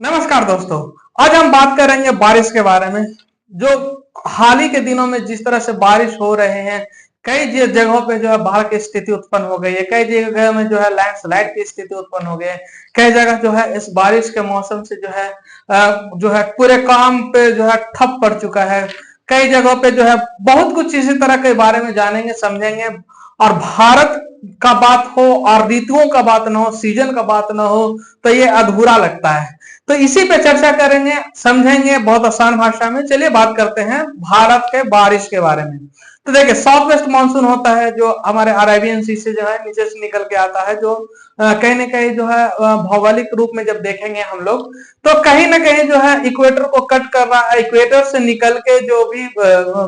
नमस्कार दोस्तों। आज हम बात करेंगे बारिश के बारे में। जो हाल ही के दिनों में जिस तरह से बारिश हो रहे हैं, कई जगहों पे जो है बाढ़ की स्थिति उत्पन्न हो गई है, कई जगह में जो है लैंडस्लाइड की स्थिति उत्पन्न हो गई है। कई जगह जो है इस बारिश के मौसम से जो है पूरे काम पे जो है ठप पड़ चुका है। कई जगहों पे जो है बहुत कुछ इसी तरह के बारे में जानेंगे, समझेंगे। और भारत का बात हो और ऋतुओं का बात ना हो, सीजन का बात ना हो, तो ये अधूरा लगता है। तो इसी पे चर्चा करेंगे, समझेंगे बहुत आसान भाषा में। चलिए बात करते हैं भारत के बारिश के बारे में। तो देखिए, साउथ वेस्ट मानसून होता है जो हमारे अरेबियन सी से जो है नीचे से निकल के आता है, जो कहीं ना कहीं जो है भौगोलिक रूप में जब देखेंगे हम लोग, तो कहीं ना कहीं जो है इक्वेटर को कट कर रहा है। इक्वेटर से निकल के जो भी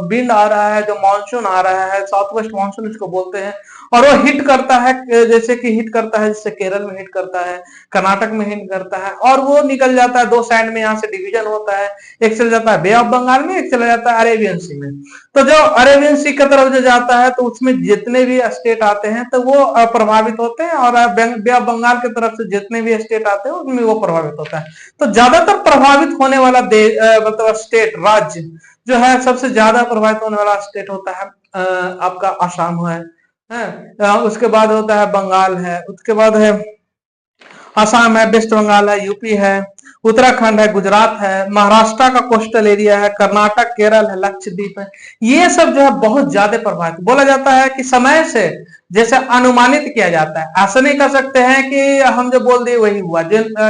विंड आ रहा है, जो मानसून आ रहा है, साउथ वेस्ट मानसून इसको बोलते हैं। और वो हिट करता है, जैसे कि हिट करता है, जैसे केरल में हिट करता है, कर्नाटक में हिट करता है, और वो निकल जाता है दो साइड में। यहाँ से डिवीजन होता है, एक चला जाता है बे ऑफ बंगाल में, एक चला जाता है अरेबियन सी में। तो जो अरेबियन सी की तरफ जो जाता है, तो उसमें जितने भी स्टेट आते हैं तो वो प्रभावित होते हैं, और बे ऑफ बंगाल की तरफ से जितने भी स्टेट आते हैं उसमें वो प्रभावित होता है। तो ज्यादातर प्रभावित होने वाला मतलब स्टेट, राज्य जो है, सबसे ज्यादा प्रभावित होने वाला स्टेट होता है आपका आसाम है। उसके बाद होता है बंगाल है, उसके बाद है असम है, वेस्ट बंगाल है, यूपी है, उत्तराखंड है, गुजरात है, महाराष्ट्र का कोस्टल एरिया है, कर्नाटक, केरल है, लक्षद्वीप है। ये सब जो है बहुत ज्यादा प्रभावित। बोला जाता है कि समय से जैसे अनुमानित किया जाता है, ऐसा नहीं कर सकते हैं कि हम जो बोल दिए वही हुआ,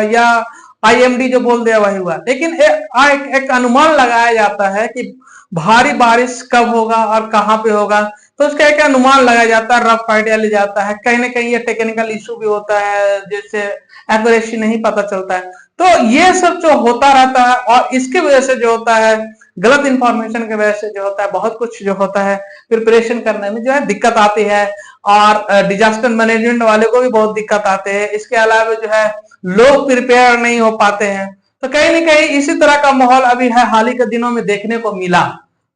या आईएमडी जो बोल दिया वही हुआ, लेकिन एक अनुमान लगाया जाता है कि भारी बारिश कब होगा और कहाँ पे होगा। तो उसका एक अनुमान लगाया जाता है, रफ आइडिया लिया जाता है। कहीं ना कहीं ये टेक्निकल इशू भी होता है, जैसे एक्यूरेसी नहीं पता चलता है। तो ये सब जो होता रहता है, और इसकी वजह से जो होता है, गलत इंफॉर्मेशन की वजह से जो होता है, बहुत कुछ जो होता है प्रिपरेशन करने में जो है दिक्कत आती है, और डिजास्टर मैनेजमेंट वाले को भी बहुत दिक्कत आते हैं। इसके अलावा जो है लोग प्रिपेयर नहीं हो पाते हैं। तो कहीं ना कहीं इसी तरह का माहौल अभी है हाल ही के दिनों में देखने को मिला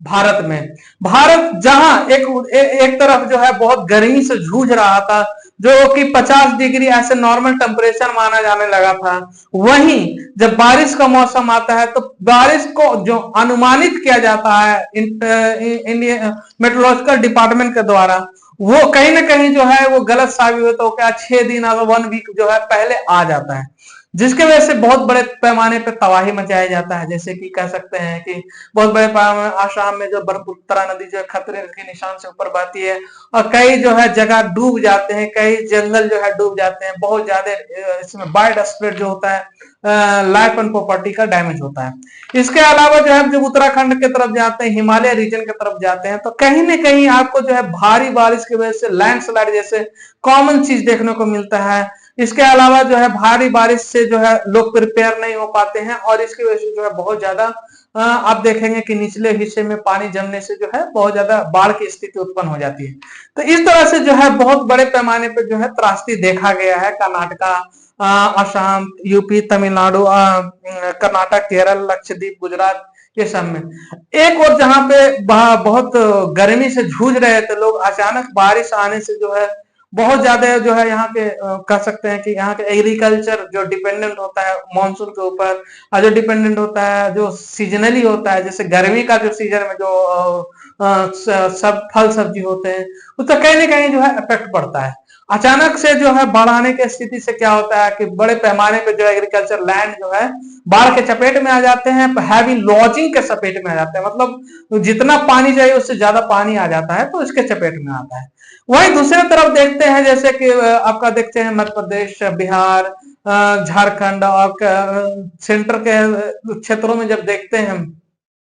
भारत में। भारत जहां एक तरफ जो है बहुत गर्मी से जूझ रहा था, जो कि 50 डिग्री ऐसे नॉर्मल टेम्परेचर माना जाने लगा था, वहीं जब बारिश का मौसम आता है तो बारिश को जो अनुमानित किया जाता है इंडियन मेट्रोलॉजिकल डिपार्टमेंट के द्वारा, वो कहीं ना कहीं जो है वो गलत साबित होता है। क्या 6 दिन और 1 वीक जो है पहले आ जाता है, जिसके वजह से बहुत बड़े पैमाने पर तबाही मचाया जाता है। जैसे कि कह सकते हैं कि बहुत बड़े पैमाने आसाम में जो ब्रह्मपुत्रा नदी जो है खतरे के निशान से ऊपर बहती है, और कई जो है जगह डूब जाते हैं, कई जंगल जो है डूब जाते हैं। बहुत ज्यादा इसमें बाइड स्प्रेड जो होता है, लाइफ एंड प्रॉपर्टी का डैमेज होता है। इसके अलावा जो है जब उत्तराखंड की तरफ जाते हैं, हिमालय रीजन की तरफ जाते हैं, तो कहीं ना कहीं आपको जो है भारी बारिश की वजह से लैंडस्लाइड जैसे कॉमन चीज देखने को मिलता है। इसके अलावा जो है भारी बारिश से जो है लोग प्रिपेयर नहीं हो पाते हैं, और इसकी वजह से जो है बहुत ज्यादा आप देखेंगे कि निचले हिस्से में पानी जमने से जो है बहुत ज्यादा बाढ़ की स्थिति उत्पन्न हो जाती है। तो इस तरह से जो है बहुत बड़े पैमाने पर जो है त्रासदी देखा गया है कर्नाटका, असम, यूपी, तमिलनाडु, कर्नाटक, केरल, लक्षद्वीप, गुजरात, ये सब में। एक और जहां पे बहुत गर्मी से जूझ रहे थे लोग, अचानक बारिश आने से जो है बहुत ज्यादा जो है यहाँ के कह सकते हैं कि यहाँ के एग्रीकल्चर जो डिपेंडेंट होता है मानसून के ऊपर, और जो डिपेंडेंट होता है जो सीजनली होता है, जैसे गर्मी का जो सीजन में जो सब फल सब्जी होते हैं, उसका कहीं ना कहीं जो है इफेक्ट पड़ता है। अचानक से जो है बाढ़ आने की स्थिति से क्या होता है कि बड़े पैमाने पे जो एग्रीकल्चर लैंड जो है बाढ़ के चपेट में आ जाते हैं, हैवी लॉजिंग के चपेट में आ जाते हैं। मतलब जितना पानी चाहिए उससे ज्यादा पानी आ जाता है, तो इसके चपेट में आता है। वहीं दूसरी तरफ देखते हैं, जैसे कि आपका देखते हैं मध्य प्रदेश, बिहार, झारखंड, और सेंटर के क्षेत्रों में जब देखते हैं,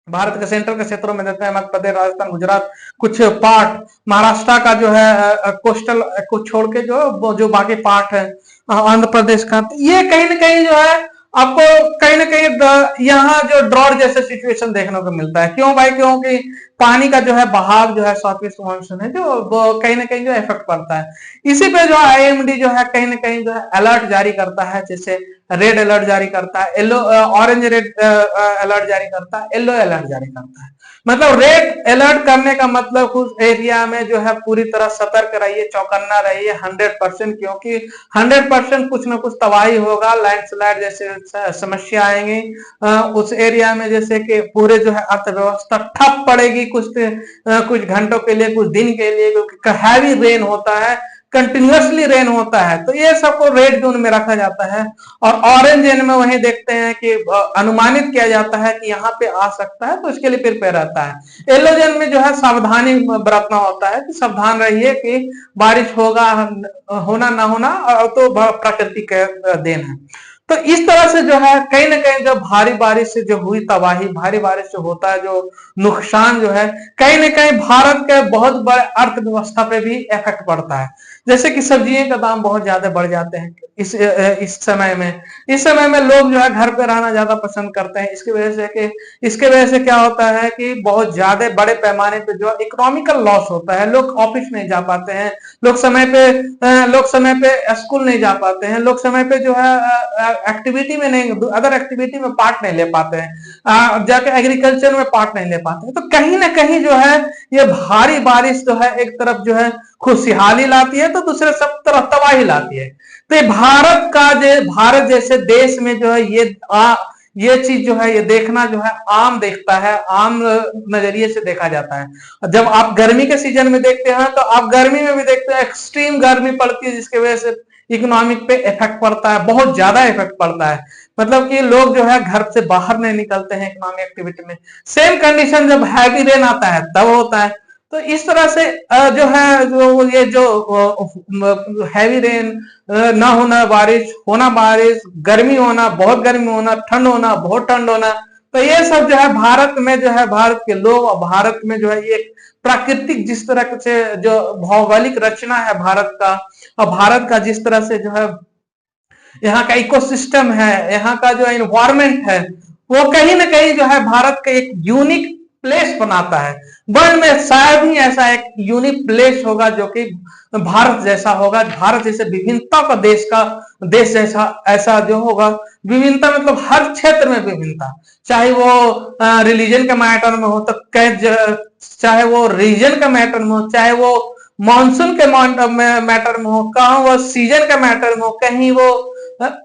भारत के सेंट्रल के क्षेत्रों में देते हैं, मध्य प्रदेश, राजस्थान, गुजरात, कुछ पार्ट महाराष्ट्र का जो है कोस्टल को छोड़ के जो बाकी पार्ट है आंध्र प्रदेश का, ये कहीं ना कहीं जो है आपको कहीं ना कहीं यहाँ जो ड्रॉट जैसे सिचुएशन देखने को मिलता है। क्यों भाई? क्योंकि पानी का जो है बहाव जो है साउथ वेस्ट मानसून है जो वो कहीं ना कहीं जो इफेक्ट पड़ता है। इसी पे जो आईएमडी जो है कहीं ना कहीं जो है अलर्ट जारी करता है, जैसे रेड अलर्ट जारी करता है, येलो ऑरेंज रेड अलर्ट जारी करता है, येलो अलर्ट जारी करता है। मतलब रेड अलर्ट करने का मतलब उस एरिया में जो है पूरी तरह सतर्क रहिए, चौकन्ना रहिए 100%, क्योंकि 100% कुछ ना कुछ तबाही होगा, लैंडस्लाइड जैसे समस्या आएंगी उस एरिया में, जैसे कि पूरे जो है अर्थव्यवस्था ठप पड़ेगी कुछ घंटों के लिए, कुछ दिन के लिए, क्योंकि हैवी रेन होता है, कंटिन्यूअसली रेन होता है, तो ये सबको रेड जोन में रखा जाता है। और ऑरेंज जोन में वही देखते हैं कि अनुमानित किया जाता है कि यहाँ पे आ सकता है, तो इसके लिए प्रिपेयर रहता है। येलो जोन में जो है सावधानी बरतना होता है कि सावधान रहिए कि बारिश होगा, होना ना होना तो प्रकृति का देन है। तो इस तरह से जो है कहीं ना कहीं जो भारी बारिश से जो हुई तबाही, भारी बारिश से होता है जो नुकसान जो है, कहीं ना कहीं भारत के बहुत बड़े अर्थव्यवस्था पे भी इफेक्ट पड़ता है। जैसे कि सब्जियों का दाम बहुत ज्यादा बढ़ जाते हैं इस समय में लोग जो है घर पे रहना ज्यादा पसंद करते हैं। इसके वजह से क्या होता है कि बहुत ज्यादा बड़े पैमाने पे जो इकोनॉमिकल लॉस होता है, लोग ऑफिस नहीं जा पाते हैं, लोग समय पे स्कूल नहीं जा पाते हैं, लोग समय पे जो है एक्टिविटी में नहीं, अदर एक्टिविटी में पार्ट नहीं ले पाते हैं, जाके एग्रीकल्चर में पार्ट नहीं ले पाते हैं। तो कहीं ना कहीं जो है ये भारी बारिश जो है एक तरफ जो है खुशहाली लाती है, तो दूसरे सब तरफ तबाही लाती है। तो भारत जैसे देश में जो है ये चीज जो है ये देखना जो है आम देखता है, आम नजरिए से देखा जाता है। जब आप गर्मी के सीजन में देखते हैं तो आप गर्मी में भी देखते हैं एक्सट्रीम गर्मी पड़ती है, जिसकी वजह से इकोनॉमिक पे इफेक्ट पड़ता है, बहुत ज्यादा इफेक्ट पड़ता है। मतलब कि लोग जो है घर से बाहर नहीं निकलते हैं इकोनॉमिक एक्टिविटी में। सेम कंडीशन जब हैवी रेन आता है तब होता है। तो इस तरह से जो है जो हैवी रेन ना होना, बारिश होना, बारिश, गर्मी होना, बहुत गर्मी होना, ठंड होना, बहुत ठंड होना, तो ये सब जो है भारत में जो है भारत के लोग और भारत में जो है ये प्राकृतिक जिस तरह से जो भौगोलिक रचना है भारत का, और भारत का जिस तरह से जो है यहाँ का इकोसिस्टम है, यहाँ का जो एनवायरमेंट है, वो कहीं ना कहीं जो है भारत का एक यूनिक प्लेस बनाता है। वर्ल्ड में शायद ही ऐसा एक यूनिक प्लेस होगा जो कि भारत जैसा होगा, भारत जैसे विभिन्नता का देश जैसा ऐसा जो होगा। विभिन्नता मतलब हर क्षेत्र में विभिन्नता, चाहे वो रिलीजन के मैटर में हो, तो चाहे वो रीजन का मैटर में हो, चाहे वो मानसून के मैटर में हो, कहाँ वो सीजन का मैटर में हो, कहीं वो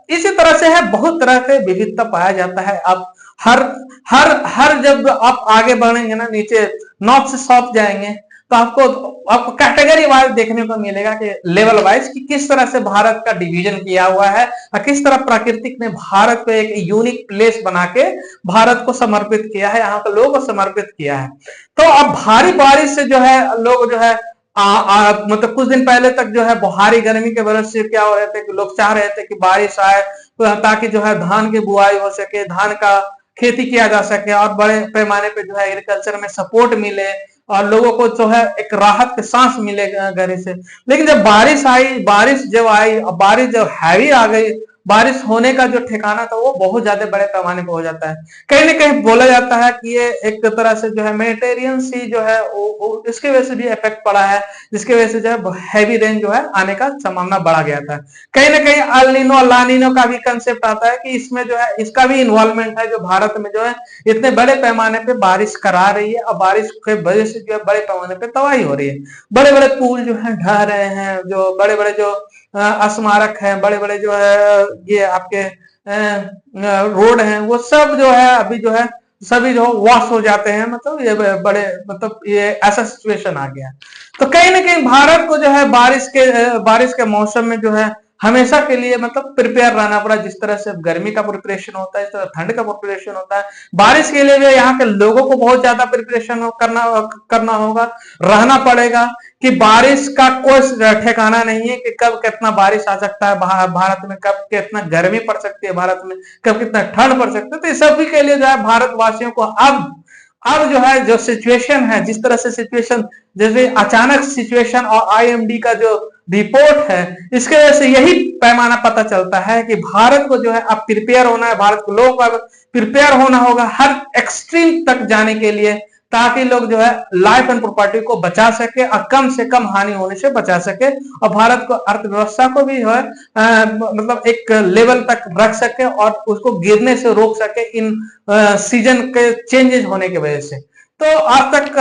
इसी तरह से है, बहुत तरह से विविधता पाया जाता है। अब हर हर हर जब आप आगे बढ़ेंगे ना, नीचे नॉर्थ से साउथ जाएंगे, तो आपको कैटेगरी वाइज देखने को मिलेगा कि लेवल वाइज कि किस तरह से भारत का डिवीजन किया हुआ है और किस तरह प्राकृतिक ने भारत को एक यूनिक प्लेस बना के भारत को समर्पित किया है, यहाँ के लोगों को समर्पित किया है। तो अब भारी बारिश से जो है लोग जो है मतलब कुछ दिन पहले तक जो है भारी गर्मी के वजह से क्या हो रहे थे कि लोग चाह रहे थे कि बारिश आए ताकि जो है धान की बुआई हो सके, धान का खेती किया जा सके और बड़े पैमाने पे जो है एग्रीकल्चर में सपोर्ट मिले और लोगों को जो है एक राहत के सांस मिले गर्मी से। लेकिन जब बारिश जब आई, बारिश जब हैवी आ गई, बारिश होने का जो ठिकाना था वो बहुत ज्यादा बड़े पैमाने पर हो जाता है। कहीं ना कहीं बोला जाता है कि ये एक तरह से जो है मेडिटेरियन सी जो है इसकी वजह से भी इफेक्ट पड़ा है, जिसकी वजह से जो है हैवी रेन जो है आने का संभावना बढ़ा गया था। कहीं ना कहीं अल नीनो लानीनो का भी कंसेप्ट आता है कि इसमें जो है इसका भी इन्वॉल्वमेंट है, जो भारत में जो है इतने बड़े पैमाने पे बारिश करा रही है और बारिश के वजह से जो है बड़े पैमाने पे तबाही हो रही है। बड़े बड़े पुल जो है ढह रहे हैं, जो बड़े बड़े जो स्मारक हैं, बड़े बड़े जो है ये आपके रोड हैं, वो सब जो है अभी जो है सभी जो वॉश हो जाते हैं। मतलब ये बड़े मतलब ये ऐसा सिचुएशन आ गया। तो कहीं ना कहीं भारत को जो है बारिश के मौसम में जो है हमेशा के लिए मतलब प्रिपेयर रहना पड़ा। जिस तरह से गर्मी का प्रिपरेशन होता है, इस तरह ठंड का प्रिपरेशन होता है, बारिश के लिए भी यहाँ के लोगों को बहुत ज्यादा प्रिपरेशन करना होगा, रहना पड़ेगा कि बारिश का कोई ठिकाना नहीं है कि कब कितना बारिश आ सकता है भारत में, कब कितना गर्मी पड़ सकती है भारत में, कब कितना ठंड पड़ सकता है। तो इस सभी के लिए जो है भारतवासियों को अब जो है जो सिचुएशन है, जिस तरह से सिचुएशन जैसे अचानक सिचुएशन और आईएमडी का जो रिपोर्ट है, इसके वजह से यही पैमाना पता चलता है कि भारत को जो है अब प्रिपेयर होना है, भारत को लोगों को प्रिपेयर होना होगा हर एक्सट्रीम तक जाने के लिए, ताकि लोग जो है लाइफ एंड प्रॉपर्टी को बचा सके और कम से कम हानि होने से बचा सके, और भारत को अर्थव्यवस्था को भी जो है मतलब एक लेवल तक रख सके और उसको गिरने से रोक सके इन सीजन के चेंजेस होने की वजह से। तो आज तक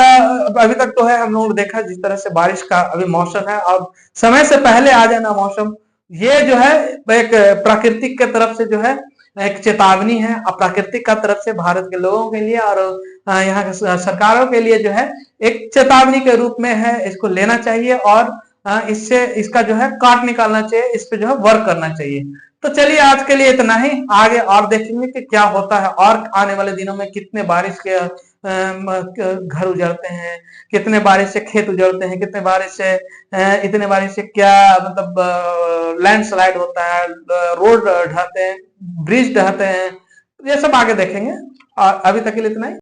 अभी तक तो है हम लोगों ने देखा जिस तरह से बारिश का अभी मौसम है और समय से पहले आ जाना मौसम, ये जो है एक प्राकृतिक के तरफ से जो है एक चेतावनी है, और प्राकृतिक का तरफ से भारत के लोगों के लिए और यहाँ के सरकारों के लिए जो है एक चेतावनी के रूप में है। इसको लेना चाहिए और इससे इसका जो है काट निकालना चाहिए, इस पे जो है वर्क करना चाहिए। तो चलिए आज के लिए इतना ही, आगे और देखेंगे कि क्या होता है और आने वाले दिनों में कितने बारिश के घर उजड़ते हैं, कितने बारिश से खेत उजड़ते हैं, कितने बारिश से इतने बारिश से क्या मतलब लैंडस्लाइड होता है, रोड ढहते हैं, ब्रिज ढहते हैं, ये सब आगे देखेंगे। और अभी तक के लिए इतना ही।